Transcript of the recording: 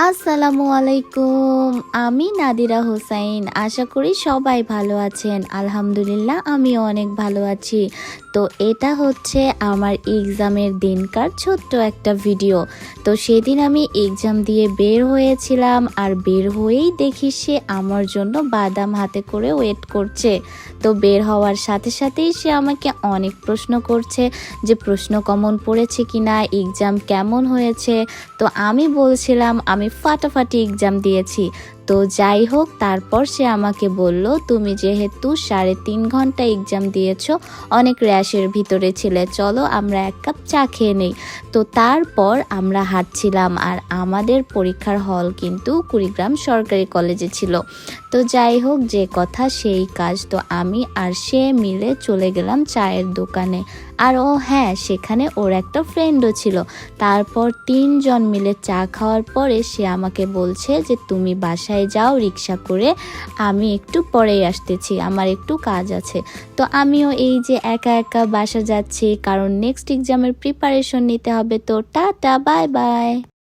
আসসালামু আলাইকুম। আমি নাদিরা হোসাইন। আশা করি সবাই ভালো আছেন। আলহামদুলিল্লাহ আমিও অনেক ভালো আছি। তো এটা হচ্ছে আমার এক্সামের দিনকার ছোট্ট একটা ভিডিও। তো সেদিন আমি এক্সাম দিয়ে বের হয়েছিলাম, আর বের হয়েই দেখি সে আমার জন্য বাদাম হাতে করে ওয়েট করছে। তো বের হওয়ার সাথে সাথেই সে আমাকে অনেক প্রশ্ন করছে যে প্রশ্ন কমন পড়েছে কিনা, এক্সাম কেমন হয়েছে। তো আমি বলছিলাম আমি ফাটাফাটি এক্সাম দিয়েছি। তো যাই হোক, তারপর সে আমাকে বলল, তুমি যেহেতু 3.5 ঘন্টা এক্সাম দিয়েছো, অনেক র্যাশের ভিতরে ছিলে, চলো আমরা এক কাপ চা খেয়ে নেই। তো তারপর আমরা হাঁটছিলাম, আর আমাদের পরীক্ষার হল কিন্তু কুড়িগ্রাম সরকারি কলেজে ছিল। তো যাই হোক, যে কথা সেই কাজ। তো আমি আর সে মিলে চলে গেলাম চায়ের দোকানে। আর ও হ্যাঁ, সেখানে ওর একটা ফ্রেন্ডও ছিল। তারপর 3 জন মিলে চা খাওয়ার পরে সে আমাকে বলছে যে তুমি বাসায় যাও রিক্সা করে, আমি একটু পরেই আসতেছি, আমার একটু কাজ আছে। তো আমিও এই যে একা একা বাসা যাচ্ছি, কারণ নেক্সট এক্সামের প্রিপারেশন নিতে হবে। তো টাটা, বাই বাই।